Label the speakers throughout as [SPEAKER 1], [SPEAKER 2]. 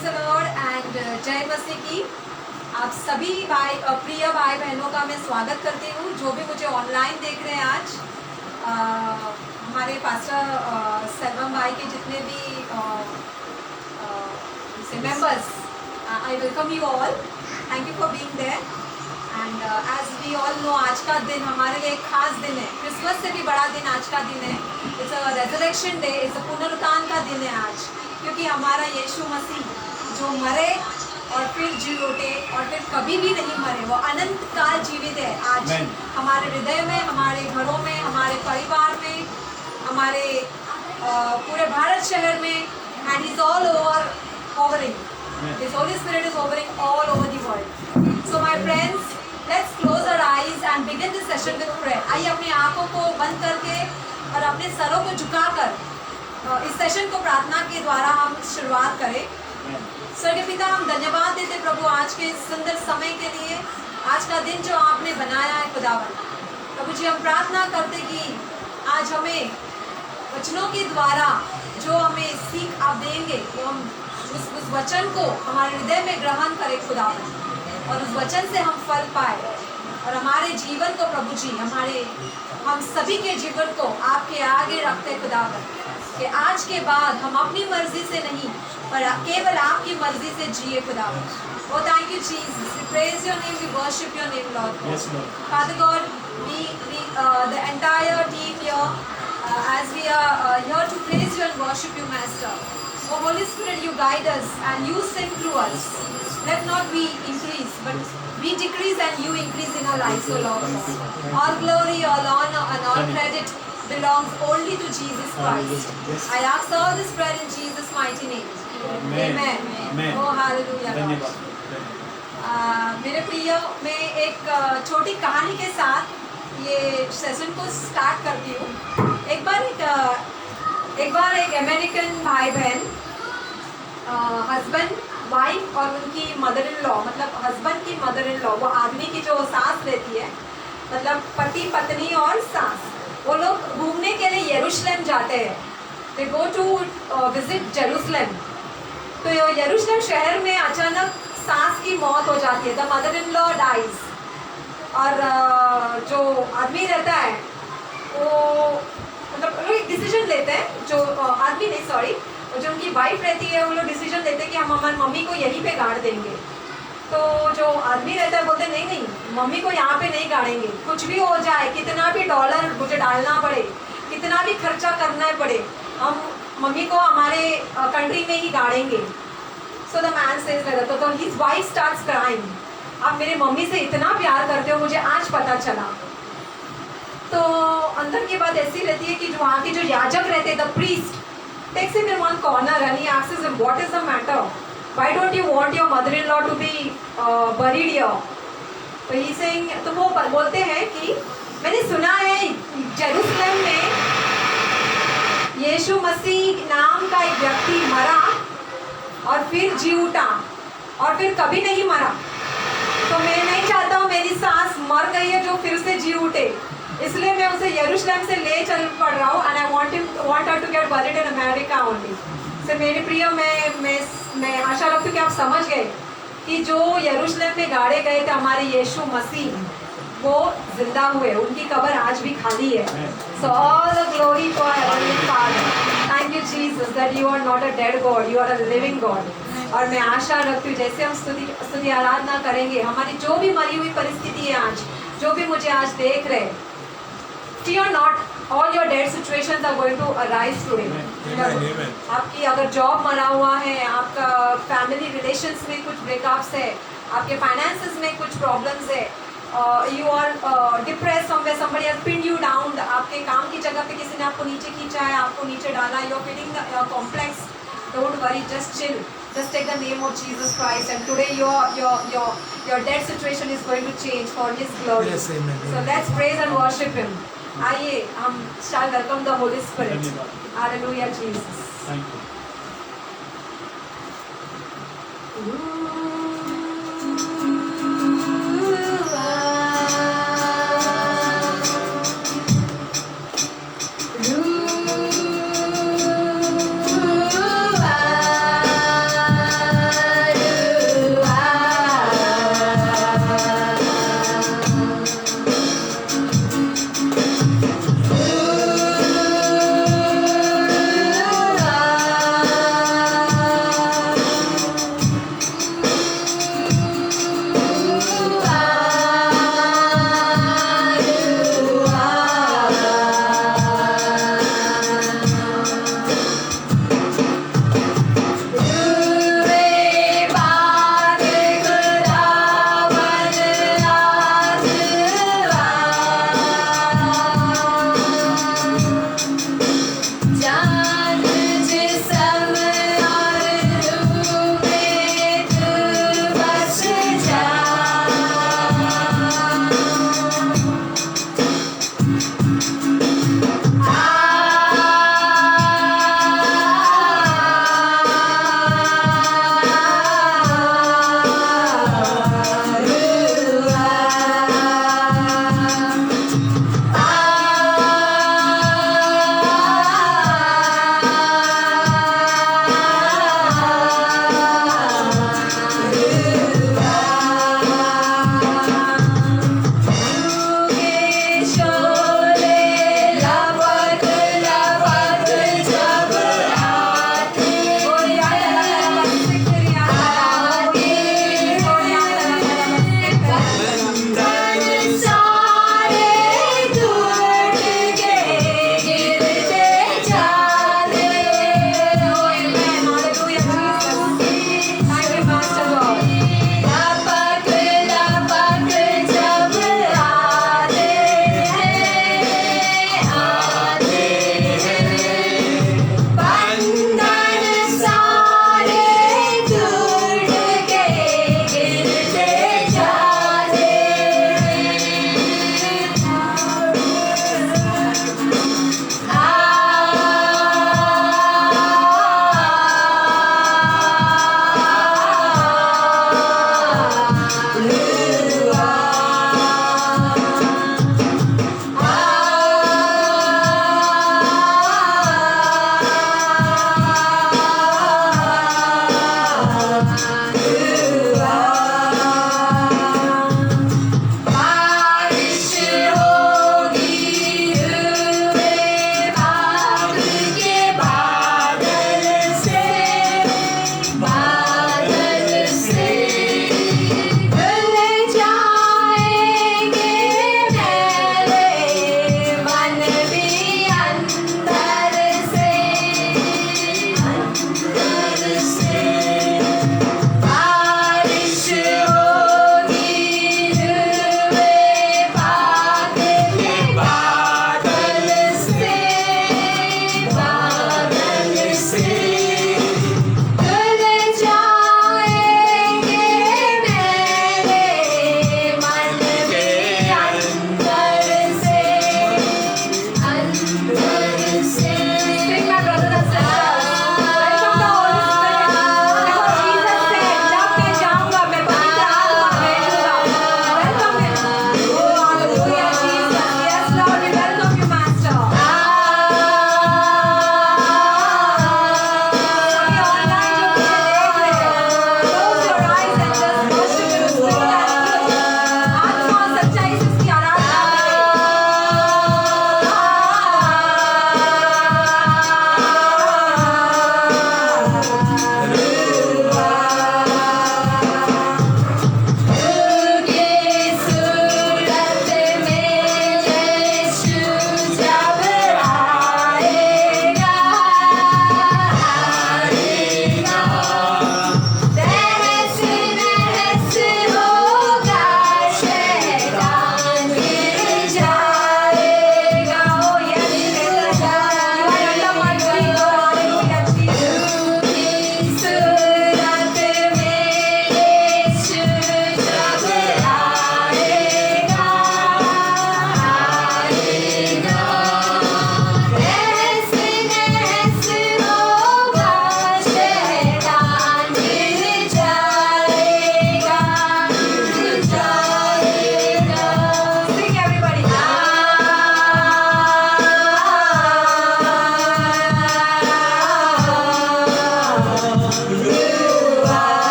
[SPEAKER 1] Praise the Lord and जय मसीह की। आप सभी प्रिय भाई बहनों का मैं स्वागत करती हूँ जो भी मुझे ऑनलाइन देख रहे हैं आज। हमारे पास्टर सेल्वम भाई के जितने भी members, I welcome you all. Thank you for being there and as we all know आज का दिन हमारे लिए एक खास दिन है। क्रिसमस से भी बड़ा दिन आज का दिन है। It's a resurrection day, it's a पुनरुत्थान का दिन है आज, क्योंकि हमारा यीशु मसीह जो मरे और फिर जी उठे और फिर कभी भी नहीं मरे, वो अनंत काल जीवित है आज हमारे हृदय में, हमारे घरों में, हमारे परिवार में, हमारे पूरे भारत शहर में। And is all over hovering. His Holy Spirit is hovering all over the world. So my friends, let's close our eyes and begin this session with prayer. आइए अपनी आंखों को बंद करके और अपने सरों को झुकाकर इस सेशन को प्रार्थना के द्वारा हम शुरुआत करें। स्वर्गीय पिता, हम धन्यवाद देते प्रभु आज के सुंदर समय के लिए, आज का दिन जो आपने बनाया है खुदावन। प्रभु जी, हम प्रार्थना करते कि आज हमें वचनों के द्वारा जो हमें सीख आप देंगे वो हम उस वचन को हमारे हृदय में ग्रहण करें खुदावन, और उस वचन से हम फल पाए और हमारे जीवन को प्रभु जी, हम सभी के जीवन को आपके आगे रखते खुदावन, कि आज के बाद हम अपनी मर्जी से नहीं पर केवल आपकी मर्जी से जिए खुदावन। Oh, thank you, Jesus. We praise your name. We worship your name, Lord.
[SPEAKER 2] Yes, Lord.
[SPEAKER 1] Father God, the entire team here, as we are here to praise you and worship you, Master. Oh, Holy Spirit, you guide us and you sing through us. Let not we increase, but we decrease and you increase in our lives, O Lord. All glory, all honor, and all credit belongs only to Jesus Christ. I ask all this prayer in Jesus' mighty name. Amen. Oh, hallelujah. मेरे प्रिय, मैं एक छोटी कहानी के साथ ये session को स्टार्ट करती हूँ। एक बार एक अमेरिकन भाई बहन, हस्बैंड वाइफ और उनकी मदर इन लॉ, मतलब हस्बैंड की मदर इन लॉ, वो आदमी की जो सास रहती है, मतलब पति पत्नी और सास, वो लोग घूमने के लिए यरूशलेम जाते हैं। दे गो टू विजिट जेरूसलेम। तो यरूशलेम शहर में अचानक सास की मौत हो जाती है, the mother in law dies. और जो आदमी रहता है वो मतलब लोग डिसीजन लेते हैं, जो आदमी नहीं सॉरी जो उनकी वाइफ रहती है, वो लोग डिसीजन लेते हैं कि हम हमारी मम्मी को यहीं पे गाड़ देंगे। तो जो आदमी रहता है बोलते नहीं नहीं, मम्मी को यहाँ पे नहीं गाड़ेंगे, कुछ भी हो जाए, कितना भी डॉलर मुझे डालना पड़े, कितना भी खर्चा करना पड़े, हम मम्मी को हमारे कंट्री में ही गाड़ेंगे। So the man says like that. तो हिज वाइफ स्टार्ट्स क्राइंग, आप मेरे मम्मी से इतना प्यार करते हो, मुझे आज पता चला। तो अंदर की बात ऐसी रहती है कि जो वहाँ के जो याजक रहते, the priest takes him in one corner and he asks him, what is the matter? Why don't you want your mother-in-law to be buried here? तो he saying, तो वो बोलते हैं कि मैंने सुना है जेरूसलम में यीशु मसीह नाम का एक व्यक्ति मरा और फिर जी उठा और फिर कभी नहीं मरा। तो मैं नहीं चाहता हूँ मेरी सास मर गई है जो फिर से जी उठे, इसलिए मैं उसे यरूशलेम से ले चल पड़ रहा हूँ। And I want her to get buried in America only. So मेरे प्रिय, मैं आशा रखती हूँ कि आप समझ गए कि जो यरूशलेम में गाड़े गए थे हमारे यीशु मसीह, वो जिंदा हुए, उनकी कब्र आज भी खाली है। So all the glory for heavenly father. Thank you Jesus that you are not a dead God, you are a living God. और मैं आशा रखती हूँ जैसे हम स्तुति आराधना करेंगे, हमारी जो भी मरी हुई परिस्थिति है आज, जो भी मुझे आज देख रहे, fear not, all your dead situations are going to arise today.
[SPEAKER 2] Amen.
[SPEAKER 1] आपकी अगर जॉब मरा हुआ है, आपका फैमिली रिलेशंस में कुछ ब्रेकअप्स है, आपके फाइनेंसेस में कुछ प्रॉब्लम्स है, you are depress somewhere, somebody has pinned you down, आपके काम की जगह पे किसी ने आपको नीचे खींचा है, आपको नीचे डाला, you are feeling complex, don't worry, just chill, just take the name of Jesus Christ, and today your dead situation is going to change for His glory.
[SPEAKER 2] Yes, amen.
[SPEAKER 1] So let's praise and worship Him. आइए हम shall welcome the Holy Spirit. Hallelujah, Jesus.
[SPEAKER 2] Thank you.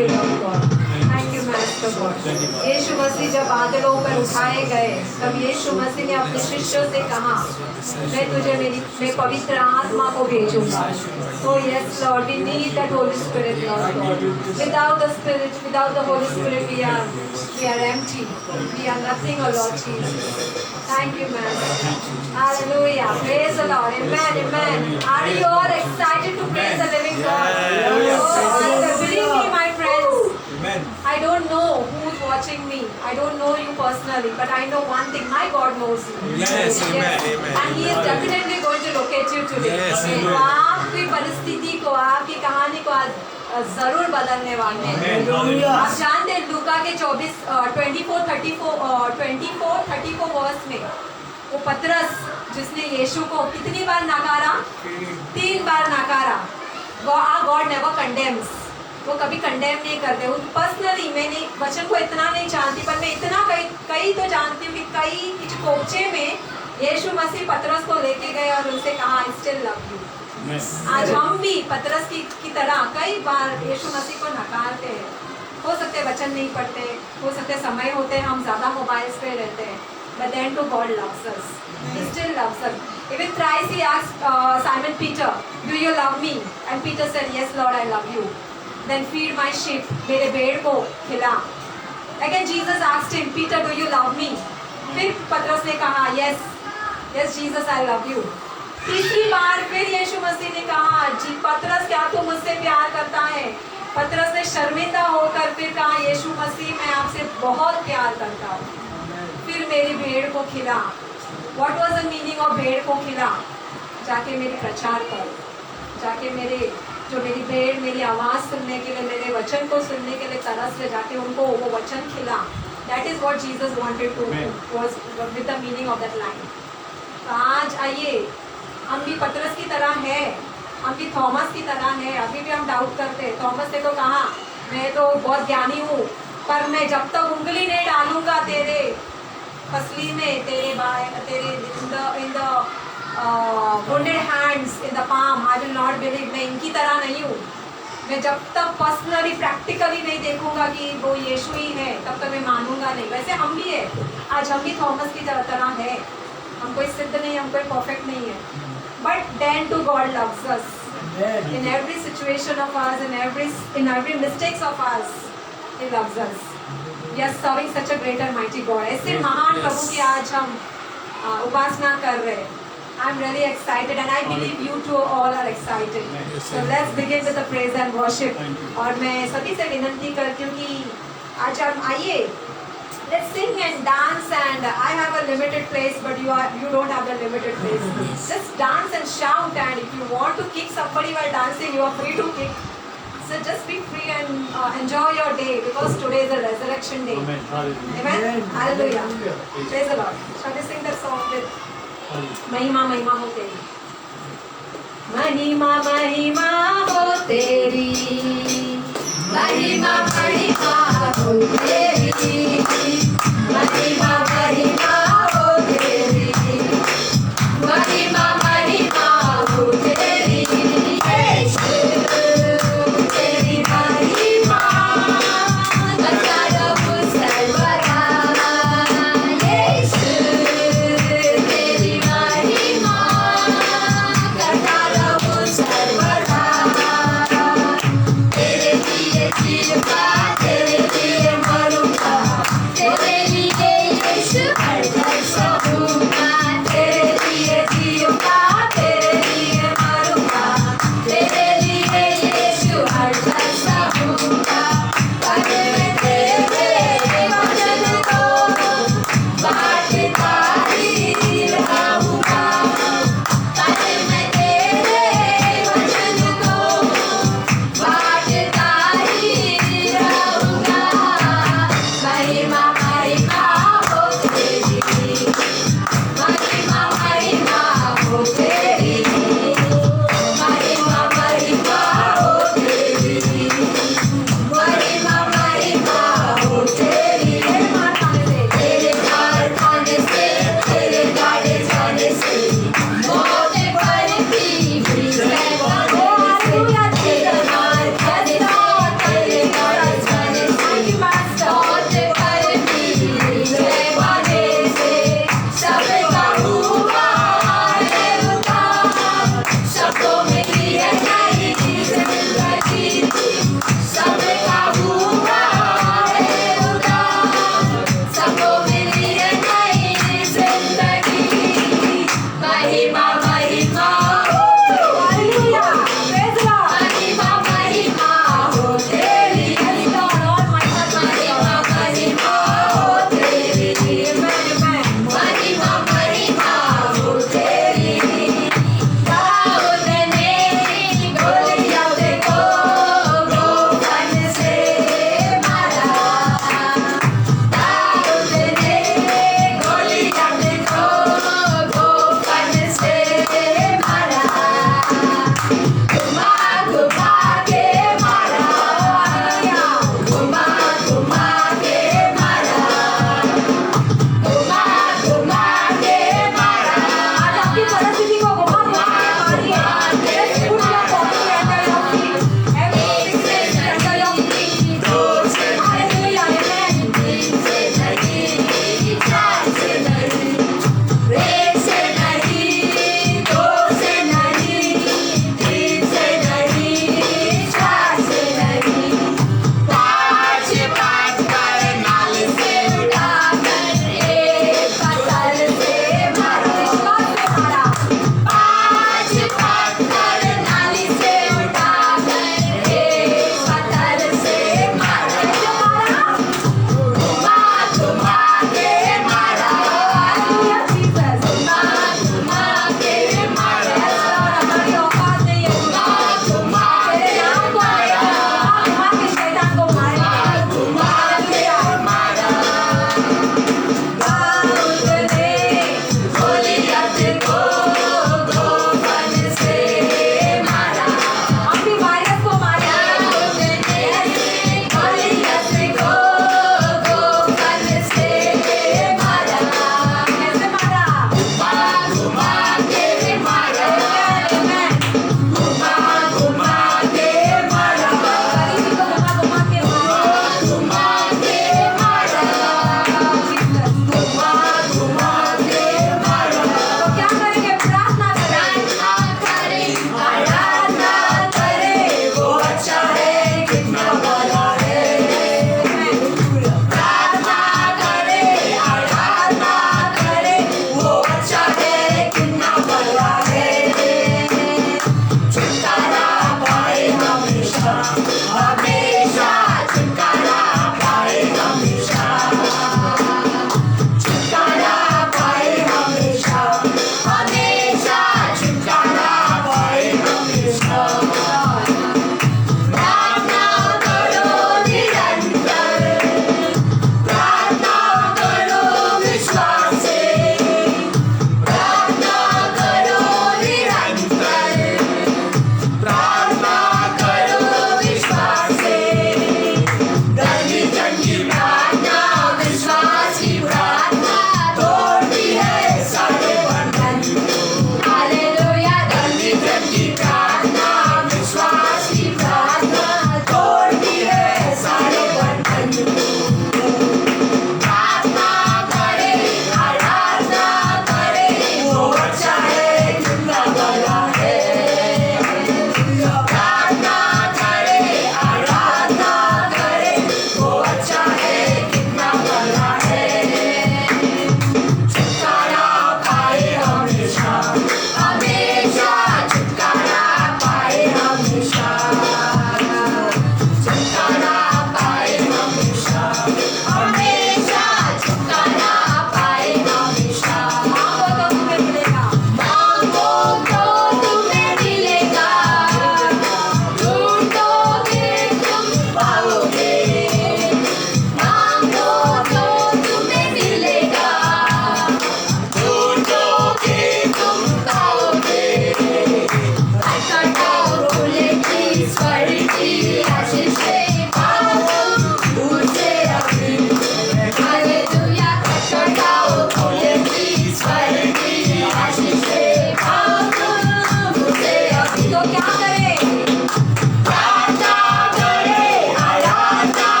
[SPEAKER 1] you Lord God. Thank you Master God. यीशु मसीह जब बादलों पर उठाए गए तब यीशु मसीह ने अपने शिष्यों से कहा मैं पवित्र आत्मा को भेजूंगा. Oh yes Lord, we need that Holy Spirit Lord God. Without the Spirit, without the Holy Spirit we are empty. We are nothing, oh Lord Jesus. Thank you Master. Hallelujah. Praise the Lord. Amen. Amen. Are you all excited to praise the living God? Oh, believe me, my friends.
[SPEAKER 2] Amen.
[SPEAKER 1] I don't know who's watching me. I don't know you personally, but I know one thing. My God knows you.
[SPEAKER 2] Yes, amen, amen.
[SPEAKER 1] And He is definitely going to locate you today.
[SPEAKER 2] Yes,
[SPEAKER 1] Okay?
[SPEAKER 2] amen.
[SPEAKER 1] वो आपकी परिस्थिति को, आपकी कहानी को आज जरूर बदलने वाले हैं.
[SPEAKER 2] Amen. Hallelujah.
[SPEAKER 1] आप जानते हैं लूका के 24-34 वर्स में वो पतरस जिसने यीशु को कितनी बार नकारा? 3 बार नकारा. God never condemns. वो कभी कंडेम नहीं करते. पर्सनली मैंने वचन को इतना नहीं जानती, पर मैं इतना कई तो जानती हूँ कि कई कुछ कोपचे में यीशु मसीह पतरस को लेके गए और उनसे कहा आई स्टिल लव यू. आज हम भी पतरस की तरह कई बार यीशु मसीह को नकारते हैं. हो सकते वचन नहीं पढ़ते, हो सकते समय होते हैं हम ज़्यादा मोबाइल्स पे रहते हैं, but then to God loves us. He still loves us. Even thrice he asked Simon Peter, do you love me? And Peter said, yes Lord, I love you. Then feed my sheep. मेरे भेड़ को खिला. Again Jesus asked him, Peter, do you love me? फिर पतरस ने कहा, yes Jesus, I love you. तीसरी बार फिर यीशु मसीह ने कहा, जी पतरस क्या तू मुझसे प्यार करता है? पतरस ने शर्मिंदा होकर फिर कहा, यीशु मसीह मैं आपसे बहुत प्यार करता हूँ. फिर मेरी भेड़ को खिला. What was the meaning of भेड़ को खिला? जाके मेरी प्रचार करो, जाके मेरी भेड़ मेरी आवाज़ सुनने के लिए, मेरे वचन को सुनने के लिए तरस ले, जाके उनको वो वचन खिला. That is what Jesus wanted to was with the meaning of that line. तो आज आइए हम भी पतरस की तरह है, हम भी थॉमस की तरह है. अभी भी हम डाउट करते हैं. थॉमस ने तो कहा मैं तो बहुत ज्ञानी हूँ, पर मैं जब तक उंगली नहीं डालूंगा तेरे फसली में, तेरे in the wounded hands in the palm, I will not believe. मैं इनकी तरह नहीं हूँ. मैं जब तक पर्सनली प्रैक्टिकली नहीं देखूंगा कि वो यीशु ही है, तब तक मैं मानूंगा नहीं. वैसे हम भी है, आज हम भी थॉमस की तरह है. हम कोई सिद्ध नहीं, हम कोई परफेक्ट नहीं है. But then to God loves us. In every situation of us, in every mistakes of us, He loves us. We are serving such a great and mighty God. ऐसे महान प्रभु की आज हम उपासना कर रहे हैं. I'm really excited and I believe you two all are excited. So let's begin with the praise and worship. और मैं सभी से विनती करती हूँ कि आज हम आइए. Let's sing and dance, and I have a limited place, but you don't have the limited place. Just dance and shout, and if you want to kick somebody while dancing, you are free to kick. So just be free and enjoy your day, because today is a resurrection day.
[SPEAKER 2] Amen. Hallelujah.
[SPEAKER 1] Amen. Hallelujah. Praise the Lord. Shall we sing that song with महिमा महिमा हो तेरी? महिमा महिमा हो तेरी, महिमा महिमा हो तेरी, महिमा महिमा हो तेरी, महिमा महिमा हो तेरी. तेरी महिमा अचानक सर्वदा. यीशु तेरी महिमा अचानक सर्वदा. तेरे लिए जीवा, तेरे लिए मरूंगा, तेरे लिए यीशु हर पल सहूंगा. तेरे लिए जीवा, तेरे लिए मरूंगा, तेरे लिए यीशु हर पल सहूंगा. पर मैं तेरे वचन को बांटता ही रहूंगा. पर मैं तेरे वचन को बांटता ही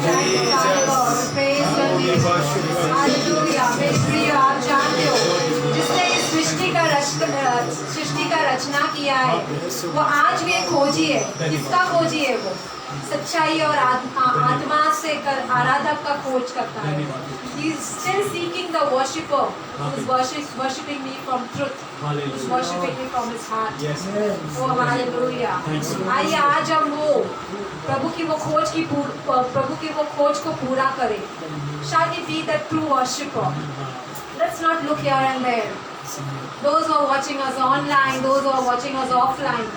[SPEAKER 1] Thank you, Father God. Praise your name. Hallelujah. मेरे प्रिय, आप जानते हो जिसने इस सृष्टि का रचना किया है वो आज भी एक खोजी है। किसका खोजी है वो? सच्चाई और आत्मा से आराधक का खोज करता है। He is still seeking the worshipper who is worshiping me from truth, who is worshiping me from his heart.
[SPEAKER 2] Yes.
[SPEAKER 1] Oh hallelujah. आइए आज हम वो प्रभु की वो खोज को पूरा करें। Shall we be the true worshipper? Let's not look here and there. Those who are watching us online, those who are watching us offline,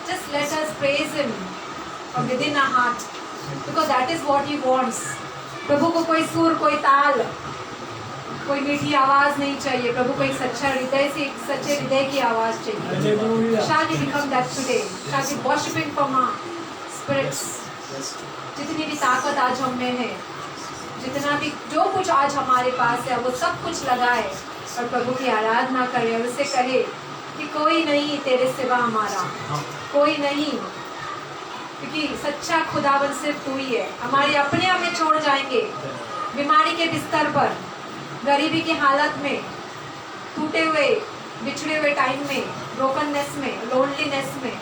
[SPEAKER 1] just let us praise Him from within our heart, because that is what He wants. प्रभु को कोई सुर, कोई ताल, कोई मीठी आवाज नहीं चाहिए। प्रभु को एक सच्चे हृदय की आवाज चाहिए। Shall we become that today? Shall we worship Him from our spirits? जितनी भी ताकत आज हम में है, जितना भी जो कुछ आज हमारे पास है, वो सब कुछ लगाए और प्रभु की आराधना करें और उससे कहे कि कोई नहीं तेरे सिवा हमारा, कोई नहीं, क्योंकि सच्चा खुदावन सिर्फ तू ही है। हमारे अपने हमें छोड़ जाएंगे बीमारी के बिस्तर पर, गरीबी की हालत में, टूटे हुए बिछड़े हुए टाइम में, ब्रोकननेस में, लोनलीनेस में।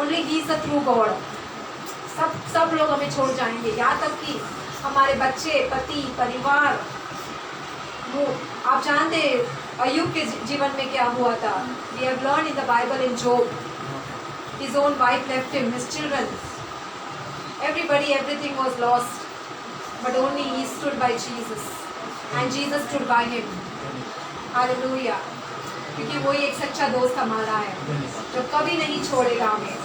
[SPEAKER 1] Only he is the true God. सब लोग हमें छोड़ जाएंगे, यहाँ तक कि हमारे बच्चे, पति, परिवार। वो आप जानते अय्यूब के जीवन में क्या हुआ था? We have learned in the Bible in Job. His own wife left him, his children. Everybody, everything was lost. But only he stood by Jesus. And Jesus stood by him. Hallelujah. क्योंकि वो एक सच्चा दोस्त हमारा है जो कभी नहीं छोड़ेगा हमें।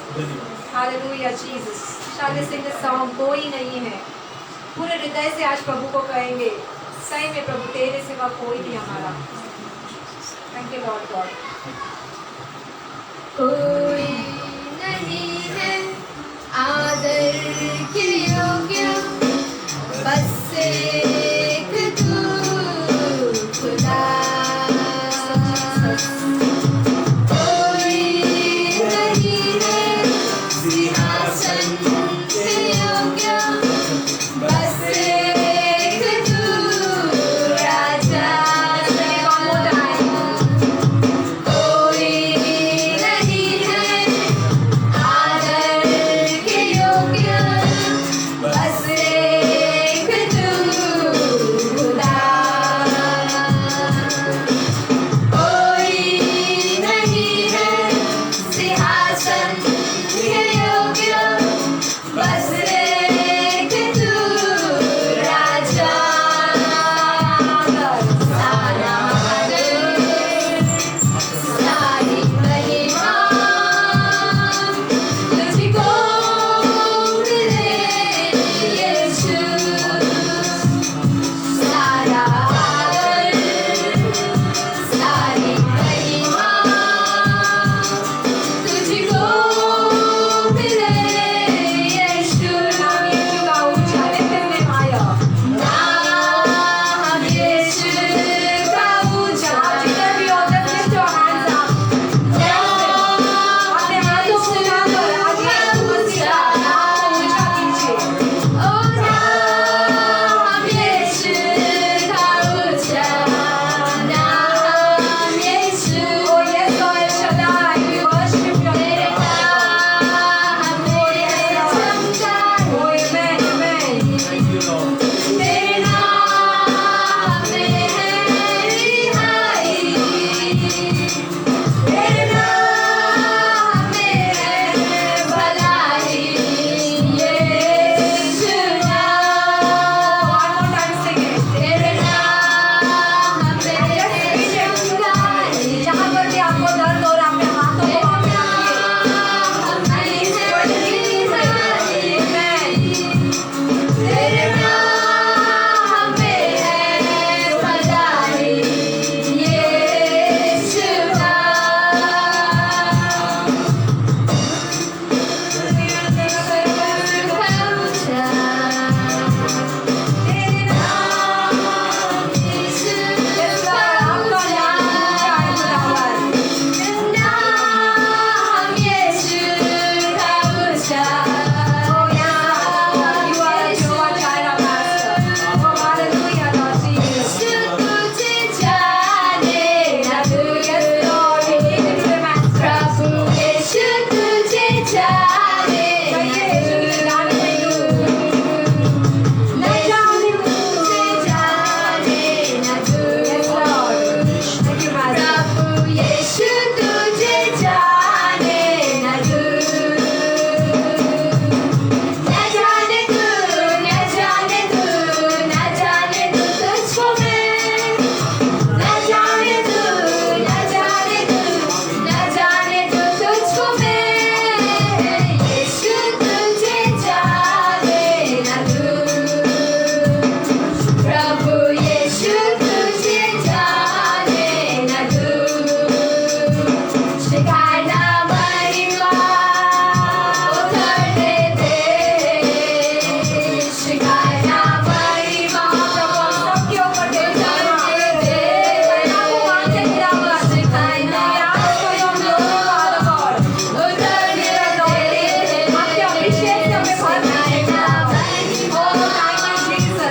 [SPEAKER 1] Hallelujah, Jesus. Shall we sing this song? कोई नहीं है। पूरे हृदय से आज प्रभु को कहेंगे, सही में प्रभु तेरे सिवा कोई नहीं हमारा। Thank you Lord God.
[SPEAKER 3] कोई नहीं है आदर के योग्य, बस एक तू खुदा। कोई नहीं है सिंहासन के योग्य, बस एक तू राजा। कोई नहीं है आदर के योग्य, बस एक तू खुदा। कोई नहीं है सिंहासन के योग्य, बस एक तू राजा। सारा आदर, सारी महिमा तुझको मिले यीशु। सारा आदर, सारी महिमा तुझको मिले यीशु।
[SPEAKER 1] नाम यीशु का ऊंचा नित्य में आया।
[SPEAKER 3] नाम यीशु का ऊंचा।
[SPEAKER 1] आप जिधर भी हो, just lift your hands up. अपने हाथों को उठाकर आगे मसीह का नाम को ऊंचा कीजिए।
[SPEAKER 3] ओ नाम यीशु का ऊंचा, नाम यीशु।
[SPEAKER 1] Oh yes, Lord El Shaddai, we worship your
[SPEAKER 3] तेरे
[SPEAKER 1] name.
[SPEAKER 3] नाम में चमत्कार।
[SPEAKER 1] Oh amen, amen.
[SPEAKER 2] Thank you, Lord.
[SPEAKER 3] तेरे नाम में है रिहाई। तेरे नाम में है भलाई। यीशु नाम।
[SPEAKER 1] One more time sing it.
[SPEAKER 3] तेरे नाम में है चमत्कार।
[SPEAKER 1] जहाँ पर भी आपको दर्द हो रहा है, अपने हाथों को वहाँ पे रखिए।
[SPEAKER 3] तेरे नाम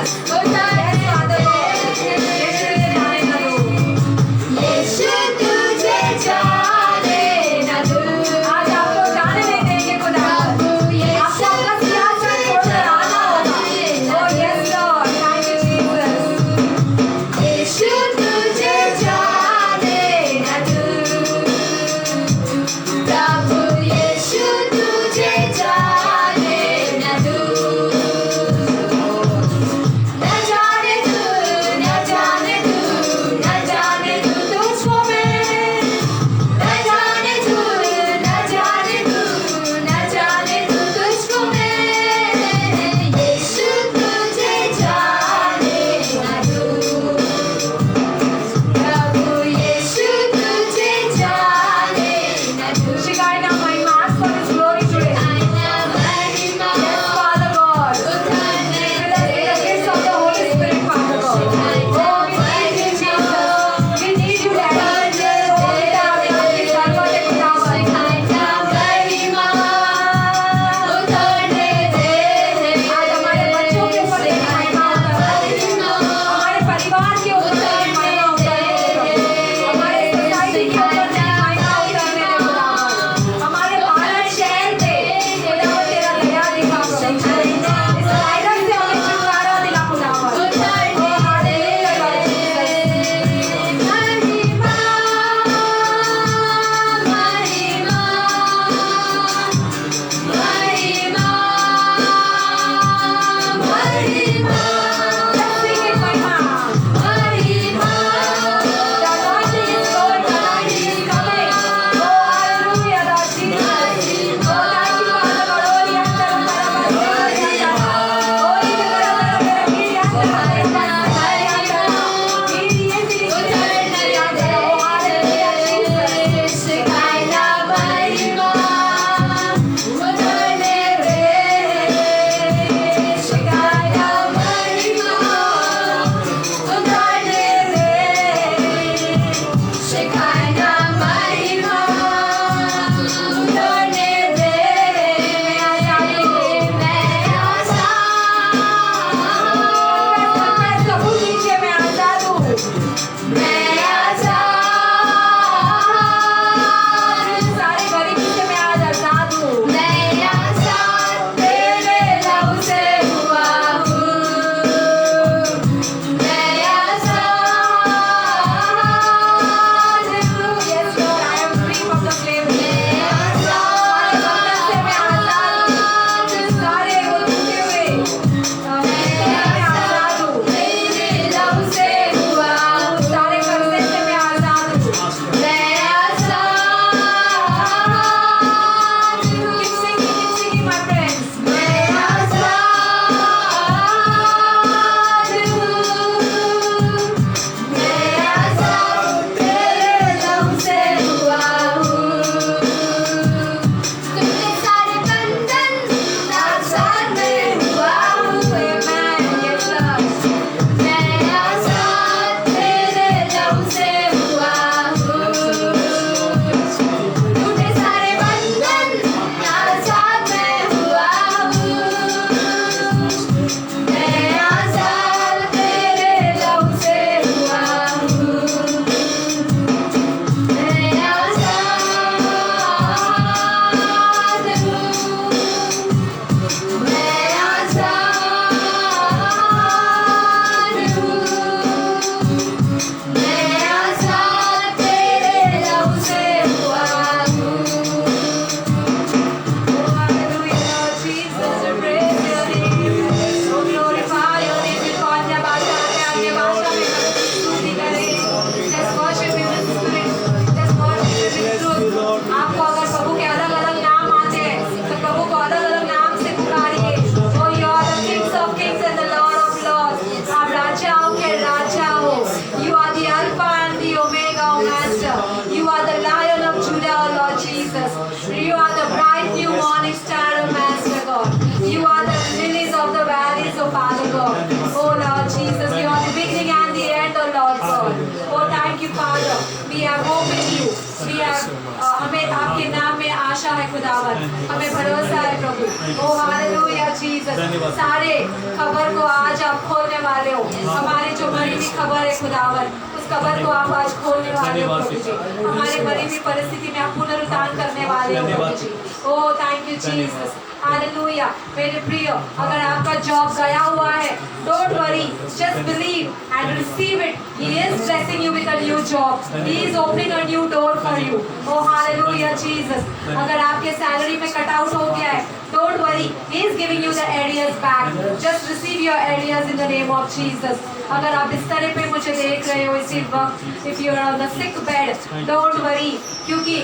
[SPEAKER 1] Jesus. Yes, Father God. यीशु तुझे जाने न दूँ। आज आपको जाने नहीं देंगे खुदा। आपको अपना सियासत छोड़कर आना होगा। Oh yes Lord, thank you Jesus. यीशु तुझे जाने न दूँ। प्रभु यीशु तुझे जाने न दूँ। न जाने दूँ, न जाने दूँ, न जाने दूँ तुझको मैं। न जाने दूँ, न जाने दूँ, न जाने दूँ तुझको मैं। यीशु तुझे जाने न दूँ। प्रभु यीशु तुझे जाने न दूँ। Shekinah, my mask for His glory today. Yes, Father God. Fill us with the gifts of the Holy Spirit, Father God. Oh, we need you, Jesus. We need you, Daddy. Oh, पिता, हमें आपकी जरूरत है, खुदावन। आज हमारे बच्चों के ऊपर तेरी महिमा उतर। हमारे परिवार के ऊपर तेरी महिमा उतर। हमारे सोसाइटी के ऊपर तेरी महिमा उतरने दे, खुदावन। हमारे भारत शहर पे खुदावन तेरा दया दिखा प्रभु। इस वायरस से हमें छुटकारा दिला खुदावन। Oh, hallelujah, Lord Jesus. महिमा, महिमा, महिमा, महिमा। Let's sing it, महिमा, महिमा। The anointing is going, the anointing is coming. Oh, hallelujah, Lord Jesus. Oh, thank you, Father God. Oh, yanda la para para yanda. Oh, yanda la para para yanda la para para yanda. Miri miri yanda. Oh, hallelujah, Jesus. Shekinah महिमा उतरने दे। Shekinah महिमा उतरने दे। Shekinah महिमा उतरने दे। मैं आज़ाद हूँ। प्रभु नीचे मैं आज़ाद हूँ। मैं आज़ाद हूँ। सारे गरीबी से मैं आज आज़ाद हूँ। मैं आज़ाद तेरे लहू से हुआ हूँ। मैं आज़ाद हूँ। Yes Lord, I am free from the slavery. मैं आज़ाद से मैं आज़ाद हूँ। सारे वो टूटे हुए मैं आज़ाद हूँ। तेरे लहू से हुआ हूँ। सारे कर्जे से मैं आज़ाद हूँ। मैं आज़ाद हूँ। Keep singing, my friends. मैं आज़ाद हूँ। मैं आज़ाद तेरे लहू से हुआ हूँ। तुमने सारे बंधन आज़ाद में हुआ हूँ। Amen. Yes, Lord. मैं आज़ाद तेरे लहू से हुआ हूँ। टूटे सारे बंधन आज़ाद में हुआ हूँ। मैं आज़ाद तेरे लहू से हुआ हूँ। मैं आज़ाद हूँ। मैं आज़ाद हूँ। मैं आज़ाद तेरे लहू से हुआ हूँ। Oh, hallelujah, Lord Jesus, we praise your name. Oh, glorify your name. We call the भाषा में अन्य भाषा में स्तुति करें। Let's worship Him in spirit. Let's worship Him in truth. आपको अगर प्रभु के अलग-अलग नाम आते हैं, तो प्रभु को अलग-अलग नाम से पुकारिए। Oh, you are the Kings of Kings and the Lord of Lords. आप राजाओं के राजा हो। You are the Alpha and the Omega, O Master. You are the Lion of Judah, O Lord Jesus. You are the bright new morning star, O Master God. You are the lilies of the valleys, O Father God. Oh Lord Jesus, you are the beginning and the end, O Lord God. Oh, thank you, Father. We have hope in you. We have हमें आपके नाम में आशा है खुदावन। हमें भरोसा है प्रभु। Oh, hallelujah, Jesus. सारे खबर को आज आप खोलने कब्र है खुदावन, उस कब्र को आप आज खोलने वाले हो प्रभु जी। हमारे मरी हुई परिस्थिति में आप पुनरुत्थान करने वाले हो प्रभु जी। Oh thank you Jesus, hallelujah. मेरे प्रिय, अगर आपका जॉब गया हुआ है, don't worry, just believe and receive it. He is blessing you with a new job, he is opening a new door for you. Oh hallelujah Jesus. अगर आपके salary में कट आउट हो गया है, don't worry, he is giving you the areas back. Just receive your areas in the name of Jesus. अगर आप इस तरह पे मुझे देख रहे हो इसी वक्त, if you are on the sick bed, don't worry, क्योंकि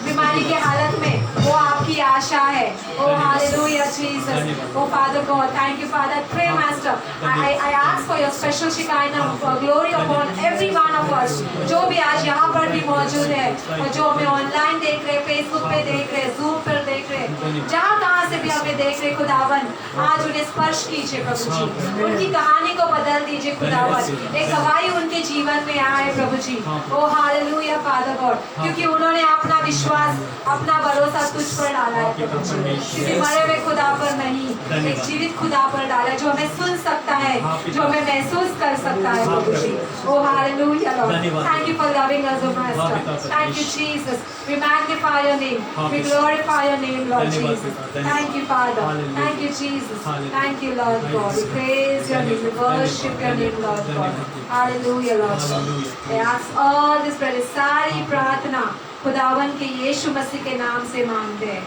[SPEAKER 1] बीमारी की हालत में वो आपकी आशा है। Oh hallelujah Jesus. Oh Father God, thank you Father. Pray Master. I ask for your special Shekinah glory upon every one of us. जो भी आज यहाँ पर भी मौजूद है और जो हमें ऑनलाइन देख रहे, फेसबुक पे देख रहे, जूम पर देख रहे, जहाँ कहाँ से भी हमें देख रहे खुदावन, आज उन्हें स्पर्श कीजिए प्रभु जी। उनकी कहानी को बदल दीजिए खुदावन, एक गवाही उनके जीवन में आए प्रभु जी। ओ हालेलुया फादर गॉड, क्योंकि उन्होंने अपना विश्वास, अपना भरोसा तुझ पर डाला है प्रभु जी। किसी मरे हुए खुदा पर नहीं, एक जीवित खुदा पर डाला है, जो हमें सुन सकता है, जो हमें महसूस कर सकता है प्रभु जी। Oh hallelujah Lord, thank you for loving us oh master. Thank you Jesus, we magnify your name, we glorify your name Lord Jesus. Thank you, Father. Thank you, Jesus. Thank you, Lord God. We praise your name. We worship your name, Lord God. Hallelujah, Lord God. I ask all this prayer, सारी प्रार्थना खुदावन के यीशु मसीह के नाम से मांगते हैं।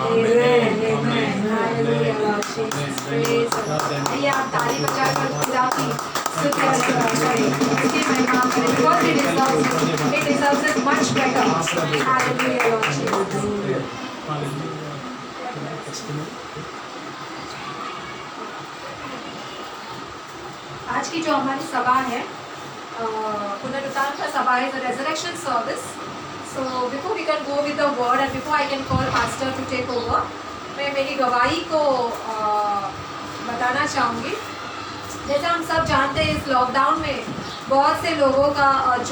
[SPEAKER 1] Amen. Amen. Hallelujah, Lord Jesus. Praise the Lord. आइए आप ताली बजाकर खुदा की स्तुति करें, उसकी महिमा करें, because he deserves it. He deserves it much better. Hallelujah, Lord Jesus. आज की जो हमारी सभा है, पुनरुत्थान का सभा है, the resurrection service. So before we can go with the word and before I can call pastor to take over, मैं मेरी गवाही को बताना चाहूँगी। जैसे हम सब जानते हैं, इस लॉकडाउन में बहुत से लोगों का जो